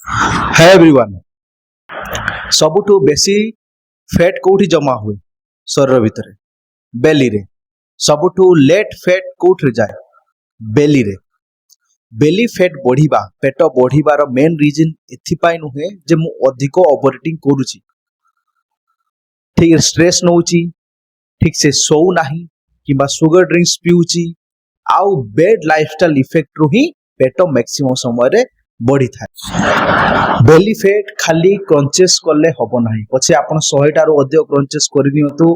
Hi everyone. सबुठु बेसी fat कोठी जमा हुए शरीर भितर बेली रे। सबुठु लेट फैट कोठी जाए बेली रे। बेली फैट बढ़िबा पेट बढ़िबार मेन रीजन एथिपाई नुहे जे मु अधिक ओवर ईटिंग करूची, ठीक स्ट्रेस नउची, ठीक से सोउ नाही किबा सुगर ड्रिंक्स पिउची आउ बेड लाइफस्टाइल इफेक्ट रु ही पेट मैक्सिमम समय रे बढ़ी थाए। बेली फैट खाली क्रंचेस कले हबो नाही, पछे आपण 100 टारो अधिक क्रंचेस करि नियंतु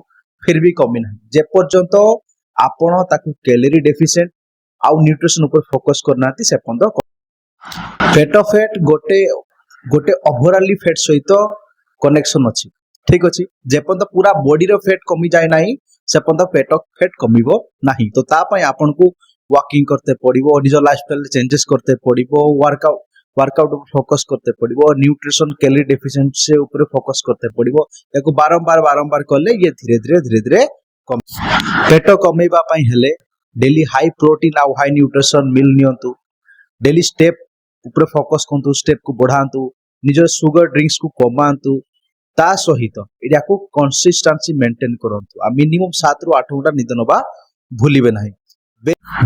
फिर भी कमी नाही। जे पर्यंत आपण ताकू कैलोरी डेफिशिएंट आउ न्यूट्रिशन ऊपर फोकस करनाती से पर्यंत पेट फैट गोटे गोटे ओवरऑली फैट सहित कनेक्शन अछि, ठीक अछि। जे पर्यंत पूरा बॉडी रो फैट कमी जाय नाही से पर्यंत पेट फैट कमिबो नाही। तो ता पय आपनको वॉकिंग करते पड़िबो, निज लाइफस्टाइल चेंजेस करते पड़िबो, वर्कआउट ऊपर फोकस करते पड़िबो, न्यूट्रिशन कैलोरी डेफिशिएंसी ऊपर फोकस करते पड़िबो। याको बारंबार कले ये धीरे धीरे कम। पेट कमेबा पय हेले डेली हाई प्रोटीन आ हाई न्यूट्रिशन मिल नियंतु, डेली स्टेप ऊपर फोकस करंतु, स्टेप को बढ़ांतु, निज सुगर ड्रिंक्स को कमांतु, ता सहित याको कंसिस्टेंसी मेंटेन करंतु। आ मिनिमम 7 रु 8 घंटा निद नबा भूलिबे नाही।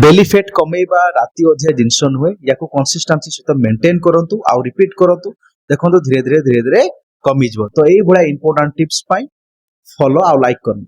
बेली फैट कमेबा राति अधिया जिनस नुहे, याको कंसिस्टेंसी सहित मेंटेन करंतु आ रिपीट करंतु, देखंतु धीरे धीरे कमी जबो। तो एई बडा इंपोर्टेंट टिप्स पाई फॉलो आ लाइक करन।